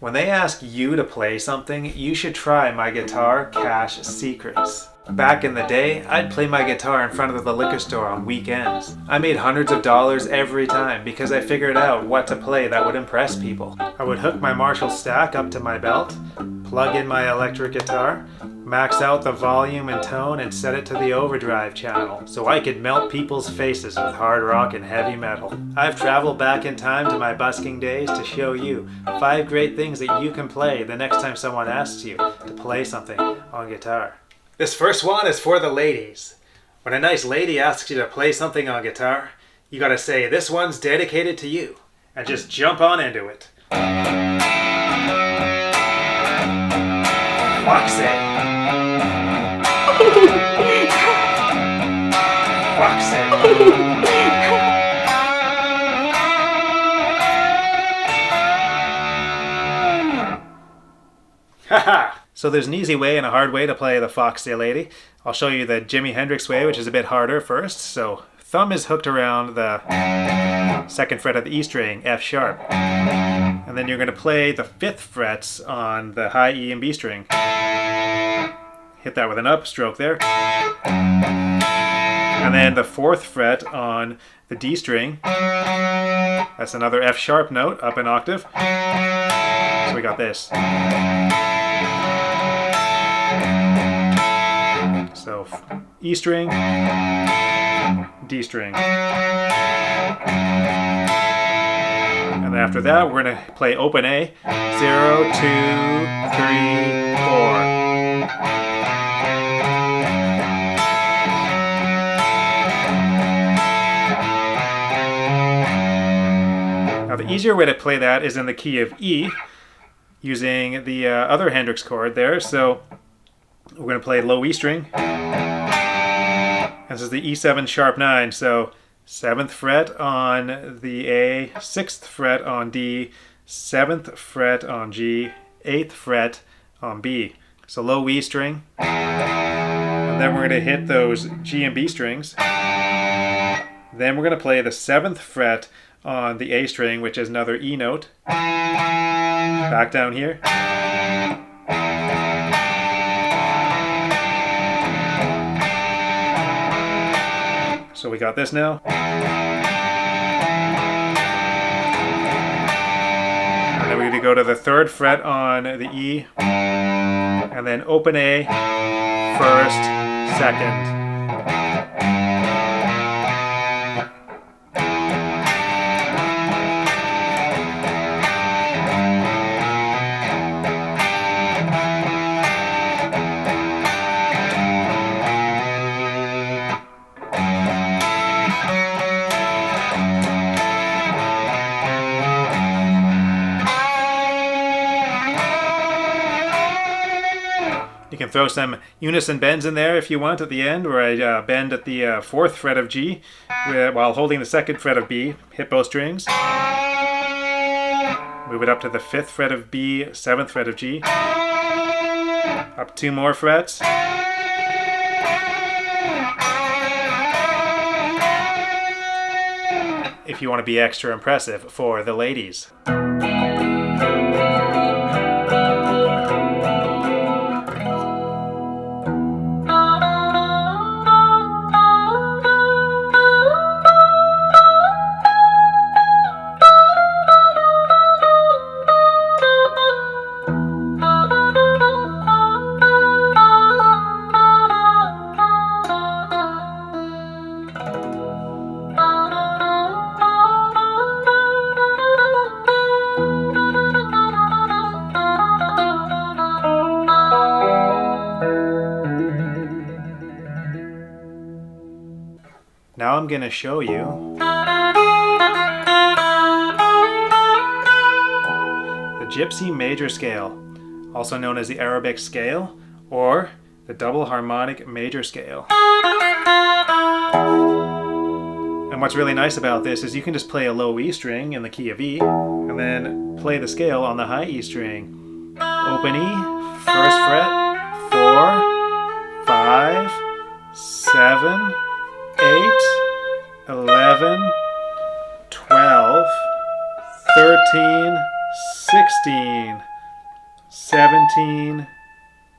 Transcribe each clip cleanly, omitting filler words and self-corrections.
When they ask you to play something, you should try my guitar cache secrets. Back in the day, I'd play my guitar in front of the liquor store on weekends. I made hundreds of dollars every time because I figured out what to play that would impress people. I would hook my Marshall stack up to my belt, plug in my electric guitar, max out the volume and tone, and set it to the overdrive channel so I could melt people's faces with hard rock and heavy metal. I've traveled back in time to my busking days to show you 5 great things that you can play the next time someone asks you to play something on guitar. This first one is for the ladies. When a nice lady asks you to play something on guitar, you gotta say, "This one's dedicated to you," and just jump on into it. Foxy. Foxy. Haha! So there's an easy way and a hard way to play the Foxy Lady. I'll show you the Jimi Hendrix way, which is a bit harder first. So thumb is hooked around the 2nd fret of the E string, F sharp. And then you're going to play the 5th frets on the high E and B string. Hit that with an up stroke there. And then the 4th fret on the D string. That's another F sharp note, up an octave. So we got this. So E string, D string. And then after that, we're going to play open A. 0, 2, 3, 4. Now the easier way to play that is in the key of E, using the other Hendrix chord there. So we're going to play low E string. This is the E7 sharp 9, so 7th fret on the A, 6th fret on D, 7th fret on G, 8th fret on B. So low E string. And then we're going to hit those G and B strings. Then we're going to play the 7th fret on the A string, which is another E note. Back down here. So we got this now. And then we're going to go to the 3rd fret on the E, and then open A, 1st, 2nd. You can throw some unison bends in there if you want at the end, where I bend at the 4th fret of G while holding the 2nd fret of B, hit both strings. Move it up to the 5th fret of B, 7th fret of G. Up 2 more frets. If you want to be extra impressive for the ladies. Now I'm going to show you the Gypsy major scale, also known as the Arabic scale or the double harmonic major scale. And what's really nice about this is you can just play a low E string in the key of E and then play the scale on the high E string. Open E, 1st fret, 4, 5, 7, 8, 11, 12, 13, 16, 17,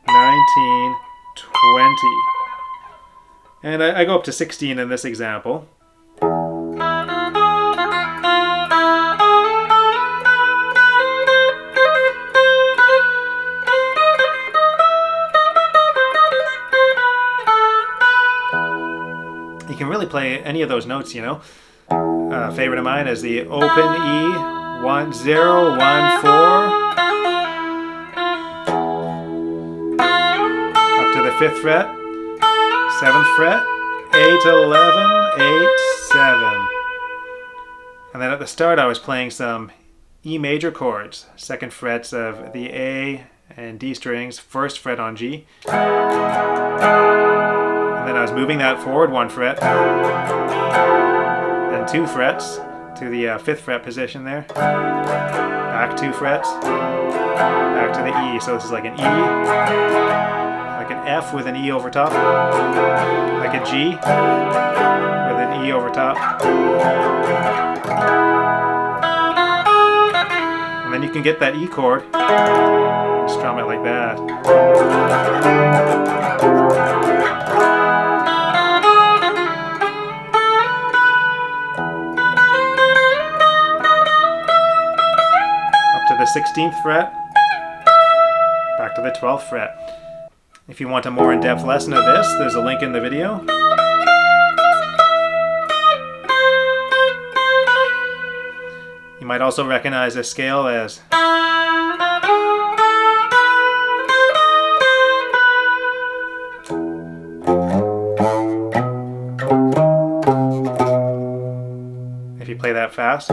19, 20. And I go up to 16 in this example. You can really play any of those notes, you know. Favorite of mine is the open E, 1, 0, 1, 4. Up to the 5th fret, 7th fret, 8, 11, 8, 7. And then at the start I was playing some E major chords, 2nd frets of the A and D strings, 1st fret on G. And then I was moving that forward 1 fret, then 2 frets to the 5th fret position there, back 2 frets, back to the E. So this is like an E, like an F with an E over top, like a G with an E over top. And then you can get that E chord, strum it like that. The 16th fret, back to the 12th fret. If you want a more in-depth lesson of this, there's a link in the video. You might also recognize this scale as if you play that fast.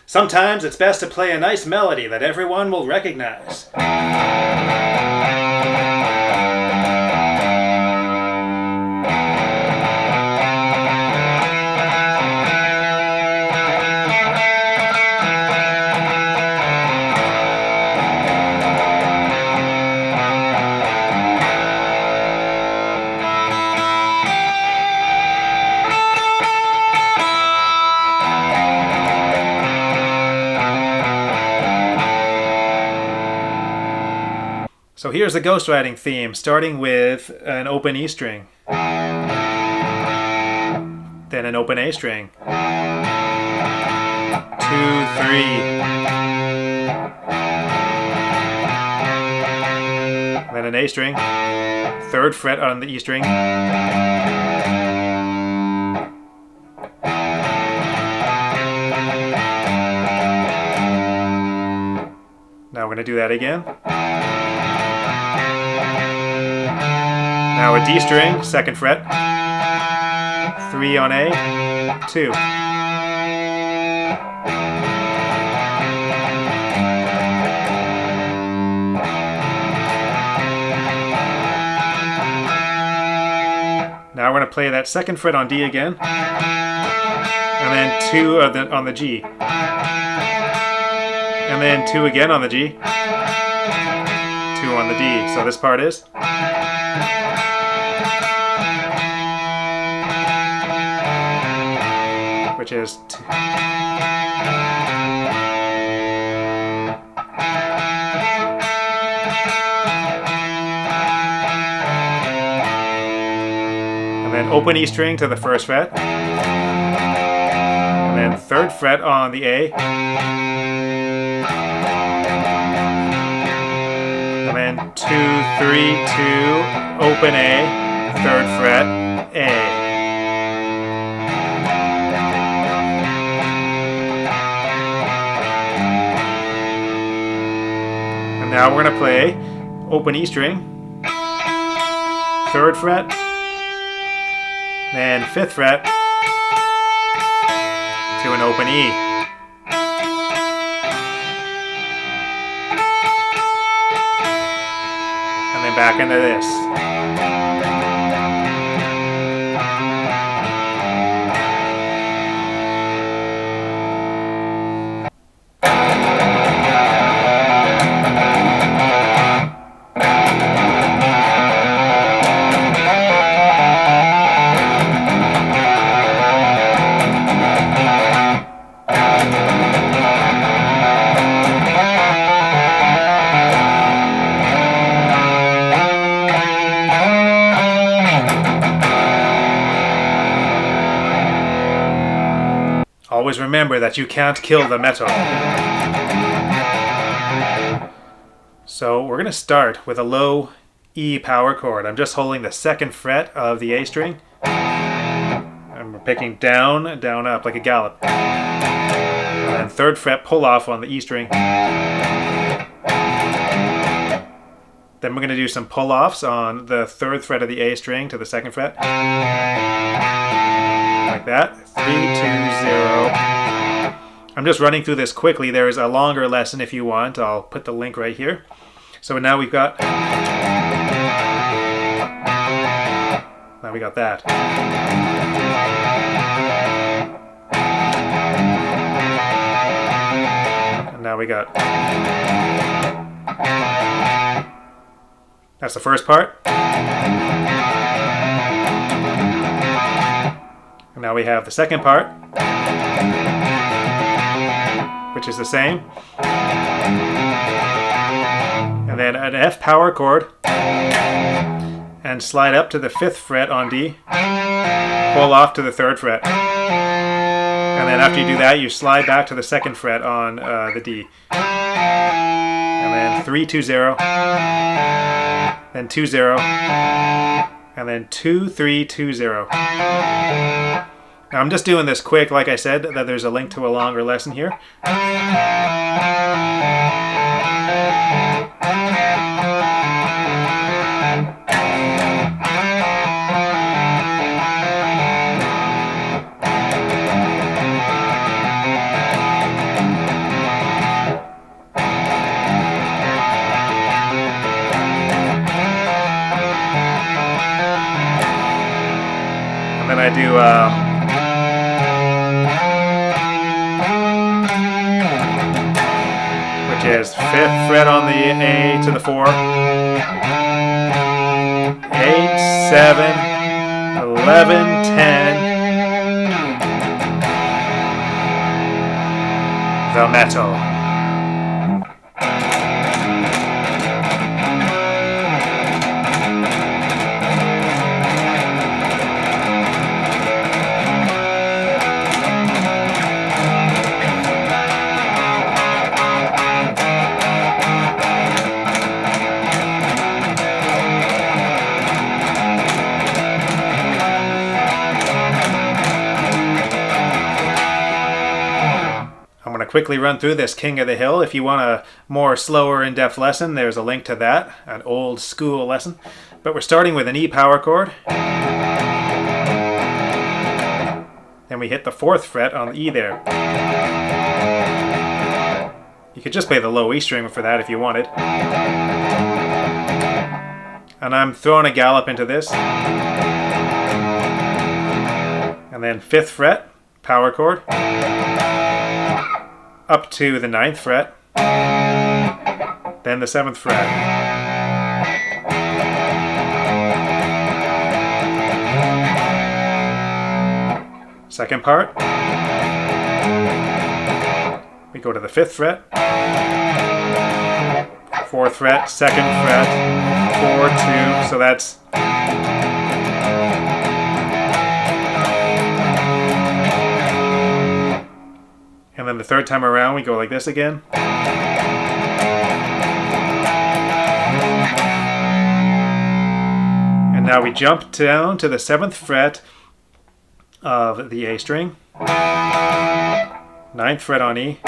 Sometimes it's best to play a nice melody that everyone will recognize. So here's the ghostwriting theme, starting with an open E string, then an open A string, 2, 3, then an A string, 3rd fret on the E string, now we're going to do that again. Now a D string, 2nd fret, 3 on A, 2. Now we're going to play that 2nd fret on D again, and then 2 on the G, and then 2 again on the G, 2 on the D. So this part is. Which is 2. And then open E string to the 1st fret, and then 3rd fret on the A, and then 2, 3, 2, open A, 3rd fret, A. Now we're going to play open E string, 3rd fret, then 5th fret to an open E. And then back into this. Always remember that you can't kill the metal. So we're going to start with a low E power chord. I'm just holding the 2nd fret of the A string. And we're picking down, down, up like a gallop. And then 3rd fret pull off on the E string. Then we're going to do some pull offs on the 3rd fret of the A string to the 2nd fret. Like that. 3, 2, 0. I'm just running through this quickly. There is a longer lesson if you want. I'll put the link right here. So now we've got... Now we got that. And now we got... That's the first part. And now we have the second part, which is the same. And then an F power chord. And slide up to the 5th fret on D. Pull off to the 3rd fret. And then after you do that, you slide back to the 2nd fret on the D. And then 3, 2, 0. Then 2, 0. And then 2, 3, 2, 0. Now I'm just doing this quick, like I said, that there's a link to a longer lesson here. I do which is 5th fret on the A to the 4, 8, 7, 11, 10, the metal. Quickly run through this King of the Hill. If you want a more slower in-depth lesson, there's a link to that, an old school lesson. But we're starting with an E power chord. Then we hit the 4th fret on the E there. You could just play the low E string for that if you wanted. And I'm throwing a gallop into this. And then 5th fret, power chord. Up to the 9th fret, then the 7th fret. Second part, we go to the 5th fret, 4th fret, 2nd fret, 4, 2, so that's and then the 3rd time around, we go like this again. And now we jump down to the 7th fret of the A string. 9th fret on E.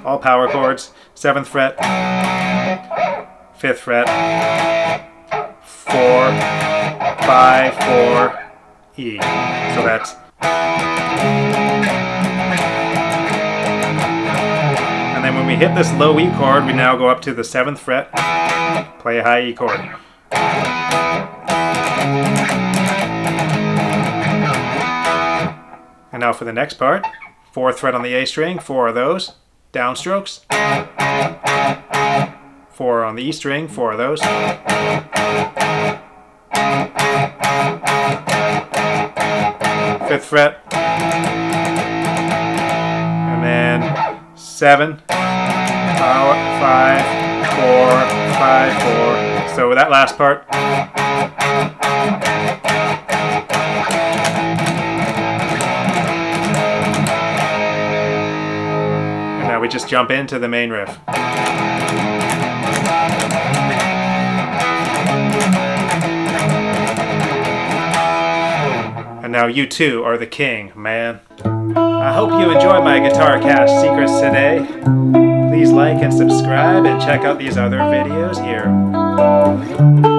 All power chords. 7th fret. 5th fret. 4, 5, 4, E. So that's... And then when we hit this low E chord, we now go up to the 7th fret, play a high E chord. And now for the next part, 4th fret on the A string, 4 of those, downstrokes. 4 on the E string, 4 of those. 5th fret. And then 7, 5, 4, 5, 4. So with that last part. just jump into the main riff. And now you too are the king, man. I hope you enjoy my guitar cache secrets today. Please like and subscribe and check out these other videos here.